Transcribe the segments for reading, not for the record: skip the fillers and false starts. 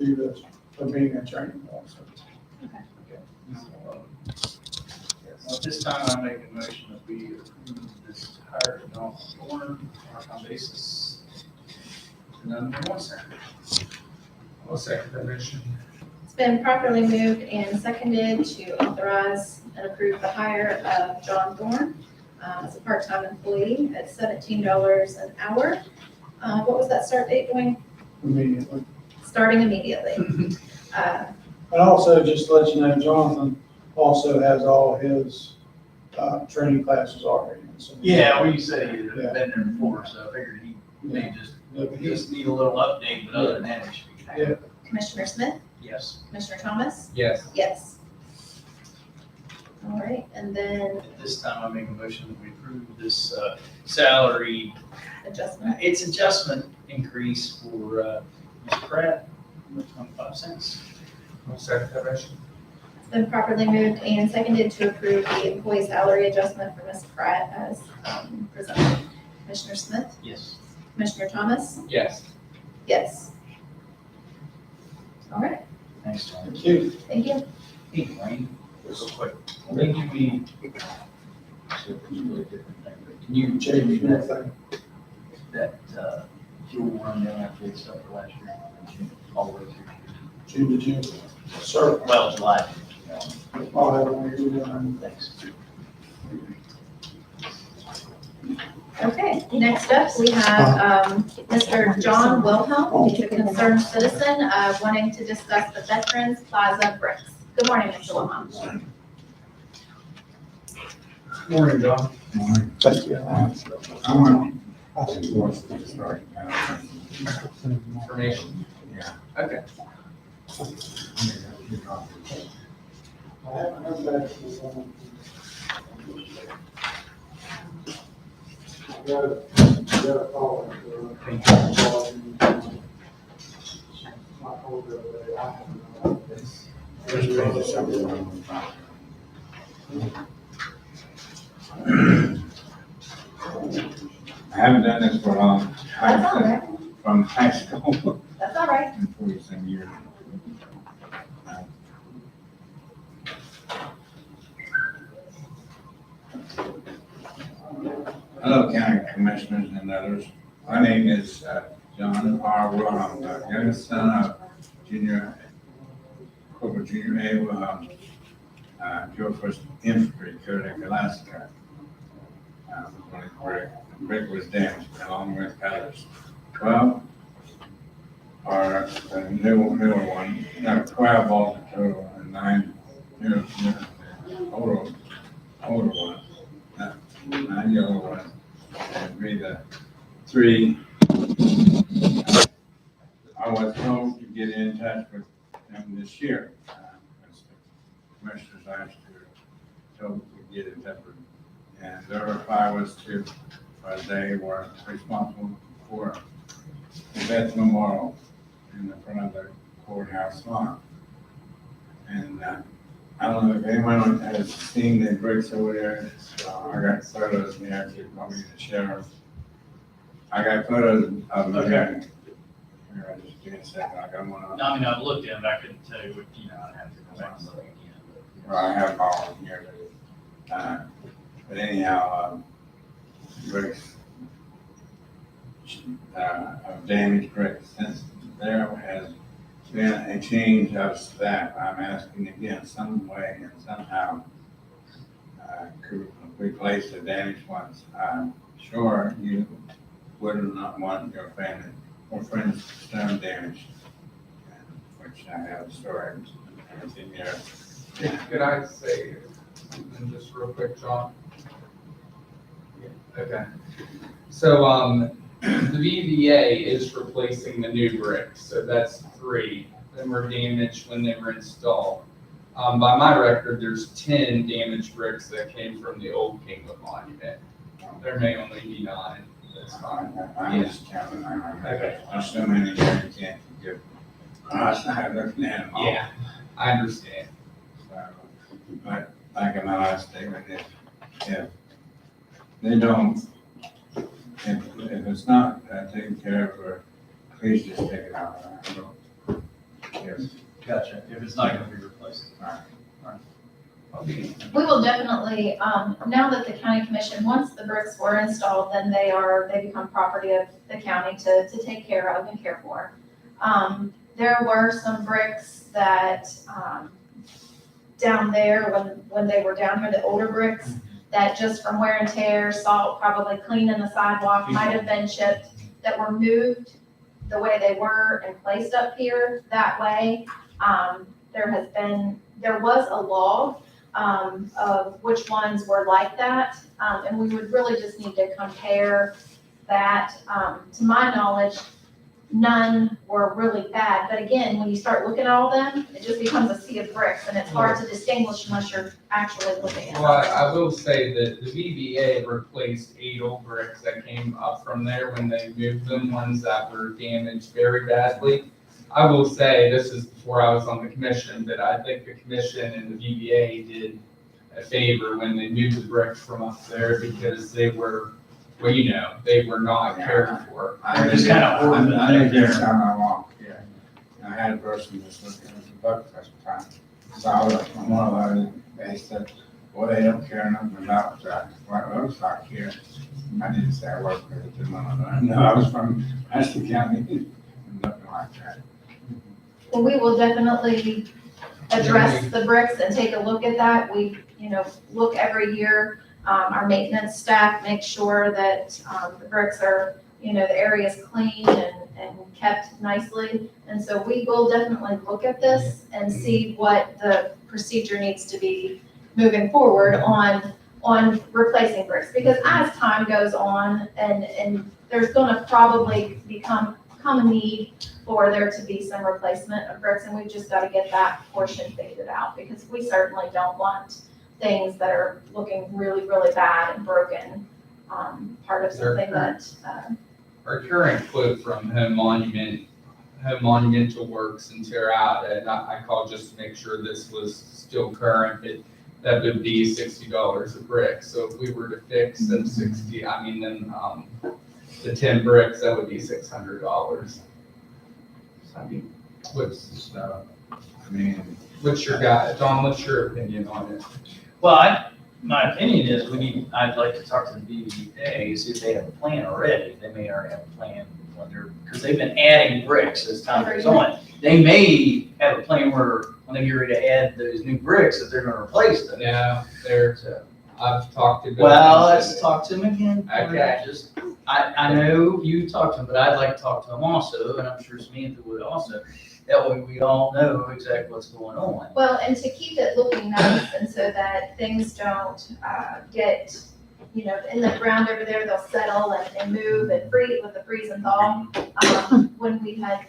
do this for being a training officer. At this time, I make a motion that we approve this hire of Don Thorne part-time basis. None more second. I'll second that motion. It's been properly moved and seconded to authorize and approve the hire of John Thorne as a part-time employee at $17 an hour. What was that start date, Dwayne? Immediately. Starting immediately. And also, just to let you know, Jonathan also has all his training classes already. So- Yeah, well, you said he had Yeah. been there before, so I figured he may Yeah, just need a little update, but other than that, it should be good. Yeah. Commissioner Smith? Yes. Commissioner Thomas? Yes. Yes. All right, and then At this time, I make a motion that we approve this salary, adjustment. it's adjustment increase for Ms. Pratt, 25 cents. I'll second that motion. It's been properly moved and seconded to approve the employee salary adjustment for Ms. Pratt as presented. Commissioner Smith? Yes. Commissioner Thomas? Yes. Yes. All right, Thanks, John. Thank you. thank you. Hey, Wayne, real quick, when do we? Can you Change change anything. that fuel run down after it's up for last year? All the way through. June to June. Sir, Well, July. I'll have one here done. Thanks. Okay, next up, we have Mr. John Wilhelm. He's a concerned citizen wanting to discuss the Veterans Plaza bricks. Good morning, Mr. Wilhelm. Morning, John. Thank you. Information. Okay. I haven't heard back from someone. Got a call. I haven't done this for a long That's all right. time, from high school, That's all right. and 40-some years. Hello, County Commissioners and others. My name is John R. Wilhelm, the youngest son of Corporal Junior A. Wilhelm, Joe First Infantry, Kodak, Alaska. When the brick was damaged along with others. 12 are a newer one, no, 12 all total, and 9 older ones, 9 younger ones, and be the 3. I was told to get in touch with them this year. As the commissioners last year told to get in touch with them. And their reply was they were responsible for the Vets Memorial in the front of the courthouse lawn. And I don't know if anyone has seen the bricks over there. I got photos here, probably the sheriff. I got photos of them. Okay. Here, I just give me a second, I got one on. I mean, I've looked at it, I couldn't tell you what, I'd have to go back and look again. Well, I have all in here. But anyhow, bricks, of damaged bricks. Since there has been a change of staff, I'm asking again, some way and somehow, could replace the damaged ones. I'm sure you would not want your family or friends stone damaged, which I have stored and everything there. Could I say something just real quick, John? Okay. So, the VVA is replacing the new bricks, so that's 3. Them were damaged when they were installed. By my record, there's 10 damaged bricks that came from the old Kingwood Monument. There may only be 9. That's fine. I'm just counting. Okay. There's so many there you can't forgive. I have looking at them all. Yeah, I understand. So, but like in my last statement, if they don't, if it's not taken care of, or please just take it out. bricks. Gotcha, if it's not gonna be replaced. I'll be- We will definitely, now that the county commission, once the bricks were installed, then they become property of the county to take care of and care for. There were some bricks that, down there, when they were down here, the older bricks, that just from wear and tear, salt, probably cleaning the sidewalk, might have been chipped, that were moved the way they were and placed up here that way. There was a log, of which ones were like that, and we would really just need to compare that. To my knowledge, none were really bad, but again, when you start looking at all them, it just becomes a sea of bricks, and it's hard to distinguish unless you're actually looking at Well, them. I will say that the VBA replaced 8 old bricks that came up from there when they moved them, ones that were damaged very badly. I will say, this is before I was on the commission, that I think the commission and the VBA did a favor when they moved the bricks from up there, because they were, well, you know, they were not cared for. I Just kinda ordered I it think there. that's how I walk, yeah. I had a person just looking at the buck first time. Saw it from one of those, they said, boy, they don't care nothing about what it looks like here. I didn't say I worked with it, no, I was from Preston County, and nothing like that. Well, we will definitely address the bricks and take a look at that. We, look every year. Our maintenance staff makes sure that, the bricks are, the area is clean and kept nicely. And so we will definitely look at this and see what the procedure needs to be moving forward on replacing bricks. Because as time goes on and there's gonna probably come a need for there to be some replacement of bricks, and we've just got to get that portion figured out, because we certainly don't want things that are looking really, really bad and broken, part of something that, Our current quote from Home Monumental Works and Tear Out, and I called just to make sure this was still current, that would be $60 a brick. So if we were to fix them 60, the 10 bricks, that would be $600. I mean, what's your guy, John, what's your opinion on it? Well, my opinion is I'd like to talk to the BBA, see if they have a plan already. They may already have a plan because they've been adding bricks as time goes on. They may have a plan where when they get ready to add those new bricks, that they're gonna replace them. Yeah, I've talked to. Well, let's talk to them again. Okay. I know you talked to them, but I'd like to talk to them also, and I'm sure Samantha would also. That way we all know exactly what's going on. well, and to keep it looking nice and so that things don't, get, in the ground over there, they'll settle and move and freeze with the freeze and thaw. When we had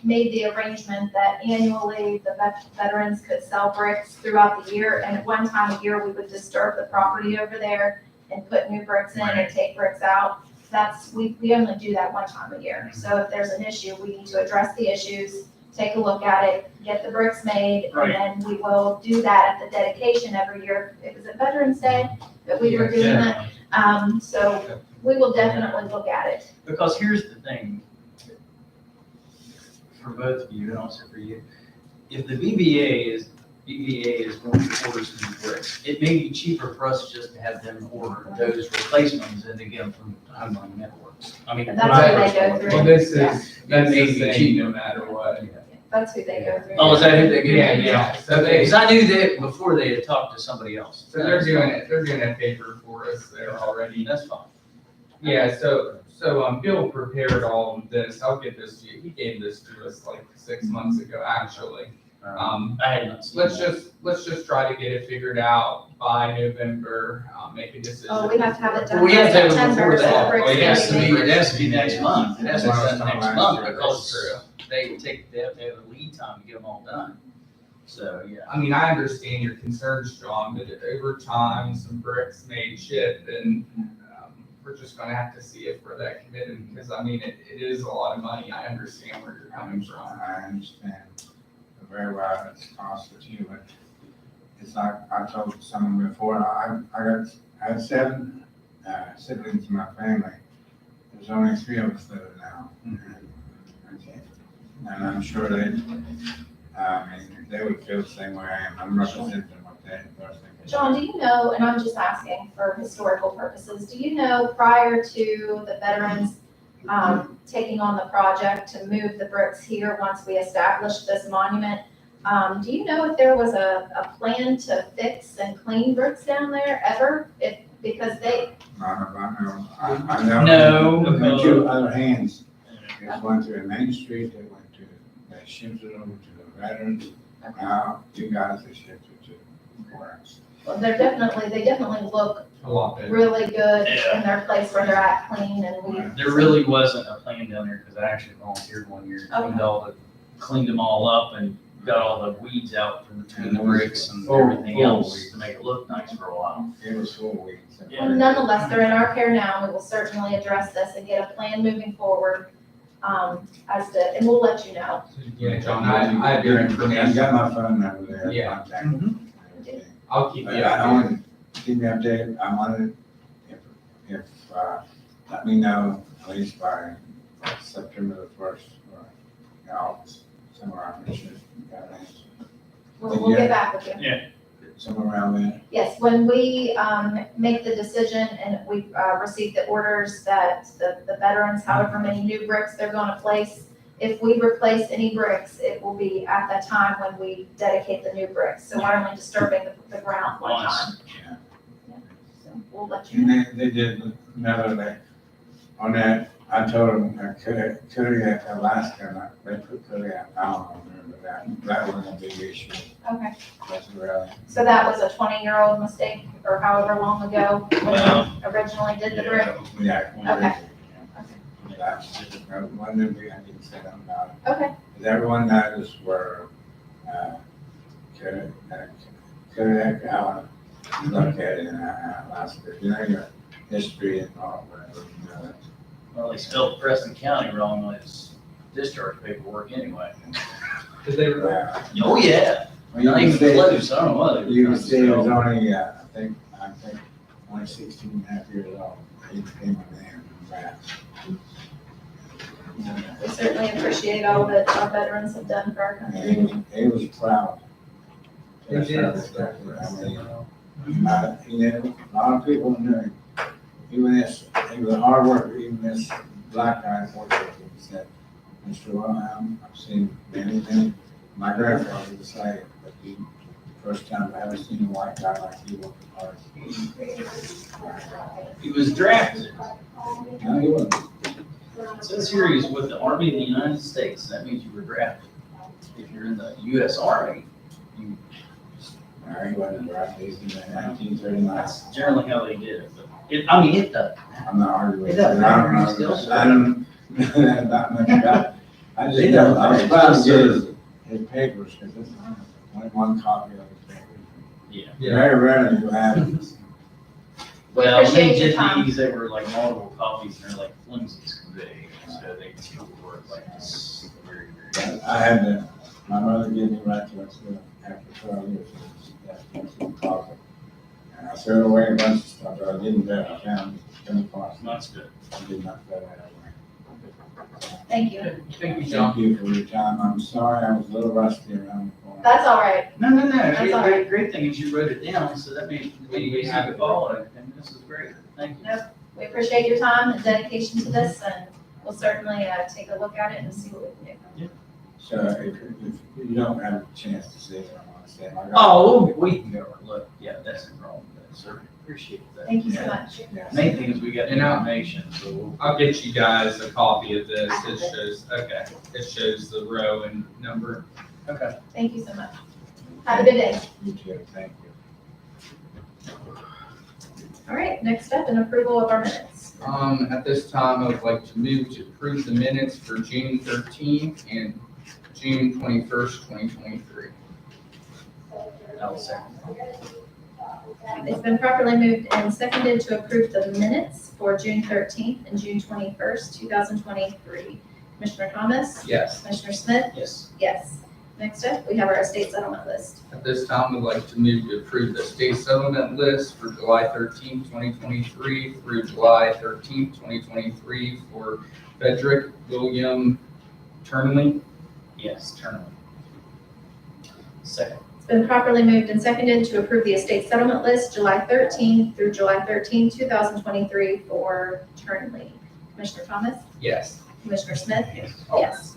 made the arrangement that annually the veterans could sell bricks throughout the year, and at one time a year, we would disturb the property over there and put new bricks in and take bricks out. We only do that one time a year. So if there's an issue, we need to address the issues, take a look at it, get the bricks made, Right. and then we will do that at the dedication every year. It was at Veterans Day that we were doing that. So we will definitely look at it. Because here's the thing, for both of you and also for you, if the BBA is going to order some bricks, it may be cheaper for us just to have them order those replacements than to get them from Home Monumental Works. I mean. And that's who they go through. Well, that's That may the be same cheap. no matter what. That's who they go through. Oh, is that who they get? Yeah. So Because I knew that before they had talked to somebody else. So they're doing a favor for us there already. That's fine. Yeah, so Bill prepared all of this. I'll get this to you. He gave this to us like 6 months ago, actually. I had not seen Let's that. just try to get it figured out by November, make a decision. Oh, we have to have it done Well, we have by to have it September, before so the that. bricks Well, it has to can be, be made. it has to be next month. It has to be done next Well, month that's because true. they have to have a lead time to get them all done. So, yeah. I mean, I understand your concerns, John, but over time, some bricks may chip, and we're just gonna have to see if we're that committed, because I mean, it is a lot of money. I understand where you're coming from. I understand very well it's cost of you, but it's like I told someone before, I had 7 siblings in my family. There's only 3 of us living now. And I'm sure They would feel the same way I am. I'm representing what they. John, do you know, and I'm just asking for historical purposes, do you know prior to the veterans taking on the project to move the bricks here once we established this monument, do you know if there was a plan to fix and clean bricks down there ever? Because they, I know. No. They went to other hands. It went to Main Street, they went to, they shipped it over to the veterans. Now, you guys are shipped it to courts. well, they definitely look A lot better. really good Yeah. in their place where they're at, clean, and we. There really wasn't a plan down there, because I actually volunteered one year, cleaned them all up and got all the weeds out from between the bricks and everything else to make it look nice for a while. It was full of weeds. Well, nonetheless, they're in our care now, we will certainly address this and get a plan moving forward, and we'll let you know. Yeah, John, I have your I information. got my phone number there. Yeah. Contact them. I'll keep you But I updated. want to keep me updated. I wanted, if, let me know at least by September the 1st or August, somewhere around there. Got an answer. We'll get back with you. Somewhere around there. Yes, when we make the decision and we receive the orders that the veterans, however many new bricks they're gonna place, if we replace any bricks, it will be at that time when we dedicate the new bricks. So we're only disturbing the ground one time. Yeah. So we'll let you know. And they did another, day on that, I told them, Kodiak, Alaska, they put Kodiak, I don't remember that wasn't a big issue. Okay, That's really. so that was a 20-year-old mistake or however long ago when Well, we originally did the brick? Yeah. Okay. That's, one of the, I didn't say that about it. Okay, Because everyone knows where, Kodiak Island, you look at it in Alaska, you know your history and all, whatever, you know that. Well, they spelled Preston County wrong on his discharge paperwork anyway. Did they, Well, Oh, yeah. well, Not you even can close, I don't know what they say, were you trying can to say he was spell. only, I think, only 16 and a half years old. He became a man, fast. we certainly appreciate all that our veterans have done for our country. And he was proud. He did. I mean, a lot of people knew him. He was a hard worker, even this black guy, unfortunately, he said, Mr. Wilhelm, I've seen many, my grandfather would say it, but the first time I ever seen a white guy like you work hard. He was drafted. No, he wasn't. It says here he's with the Army of the United States. That means you were drafted. If you're in the U.S. Army, you, No, he wasn't drafted, he's in the 1939. that's generally how they did it. But it doesn't. I'm not arguing with Is you. that I don't right? know, Still? I don't know that much about it. I just They know, don't. I was proud to get his papers, because this is only one copy of his papers. Yeah. Yeah. Very rarely you have this. Well, when they Appreciate your did time. these, they were like multiple copies, and they're like flimsy as can be. So they still work like this. Very, very. I had to, my mother gave me right to it, so after 12 years, that's in the closet. And I threw away a bunch of stuff, but I didn't do it, I found it in the closet. That's good. I did not throw that away. Thank you. Thank you, John. Thank you for your time, I'm sorry, I was a little rusty around the corner. That's all right. No. That's The all great thing is you wrote it down, so that means we have it followed, and this is great. Thank you. We appreciate your time and dedication to this, and we'll certainly take a look at it and see what we can do. So if you don't have a chance to see it, I want to say, my God. Oh, we can go and look. Yeah, that's no problem with that, sir. Appreciate that. Thank you so Yeah. much. Yes. Main thing is we got the You know- information, so we'll. I'll get you guys a copy of this. It shows the row and number. Okay. Thank you so much. Have a good day. You too, thank you. All right, next up, an approval of our minutes. At this time, I would like to move to approve the minutes for June 13th and June 21st, 2023. I'll second. It's been properly moved and seconded to approve the minutes for June 13th and June 21st, 2023. Commissioner Thomas? Yes. Commissioner Smith? Yes. Yes. Next up, we have our estate settlement list. At this time, we'd like to move to approve the state settlement list for July 13th, 2023 through July 13th, 2023 for Frederick William Turnley. Yes, turn Second. It's been properly moved and seconded to approve the estate settlement list, July 13 through July 13, 2023 for turn leave. Commissioner Thomas? Yes. Commissioner Smith? Yes. Yes.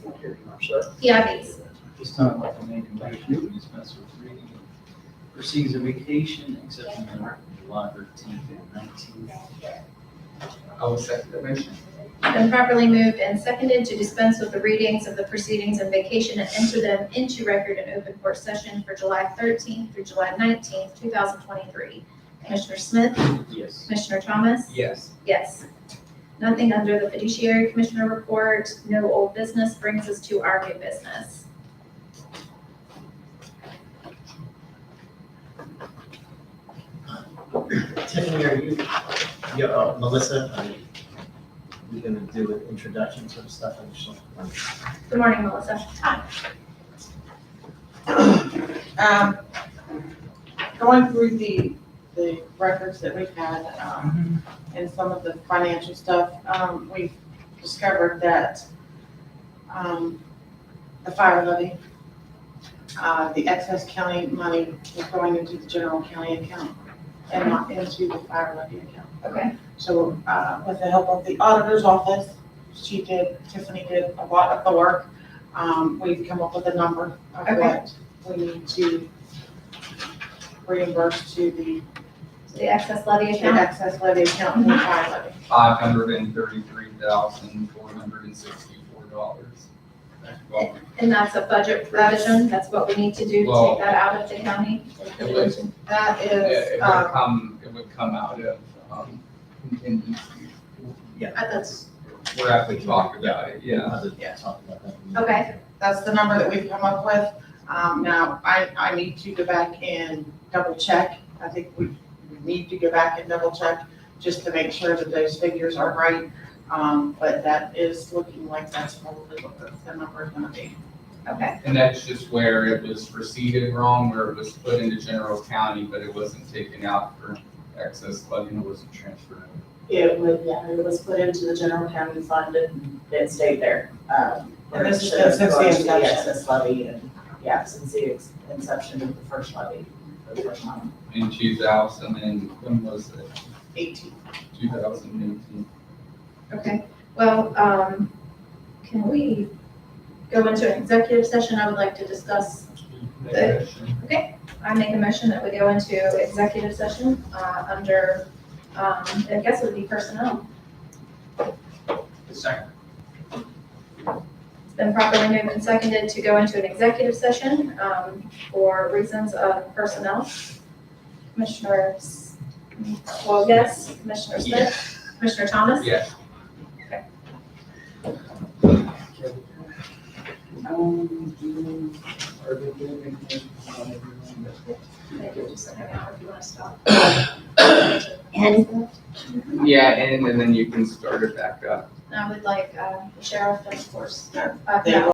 PIVs. This time I'd like to make a motion to dispense with reading proceedings of vacation, exception of July 13th and 19th. I will second the motion. Been properly moved and seconded to dispense with the readings of the proceedings and vacation and enter them into record in open court session for July 13th through July 19th, 2023. Commissioner Smith? Yes. Commissioner Thomas? Yes. Yes. Nothing under the fiduciary commissioner report, no old business brings us to our new business. Tiffany, Melissa, are you gonna do an introduction sort of stuff? Good morning, Melissa. Going through the records that we've had, and some of the financial stuff, we've discovered that, the fire levy, the excess county money is going into the general county account and not into the fire levy account. Okay. So, with the help of the auditor's office, Tiffany did a lot of the work. We've come up with a number of Okay. what we need to reimburse to The excess levy the account. excess levy account and the fire levy. $533,464. And that's a budget provision. That's what we need to do to take that out of the county. It was- That It is, would come out of, contingency. that's, We're happy to talk about it, yeah. Yeah, talk about that. Okay. that's the number that we've come up with. Now, I need to go back and double check. I think we need to go back and double check just to make sure that those figures are right. But that is looking like that's probably what the number is gonna be. Okay. And that's just where it was receipted wrong, where it was put into general county, but it wasn't taken out for excess levy. And it wasn't transferred. It was put into the general county fund and it stayed there. And this is Where it should since the have gone to inception. excess levy and, yeah, since the inception of the first levy, for the first time. In 2000, and when was it? 18. 2018. Okay. Well, can we go into an executive session? I would like to discuss, I make a motion that we go into executive session, under, I guess it would be personnel. Second. It's been properly moved and seconded to go into an executive session, for reasons of personnel. Commissioner, well, yes, Commissioner Smith, Commissioner Thomas? Yes. Maybe just hang out if you want to stop. Yeah, and then you can start it back up. I would like, the sheriff and of course, They no.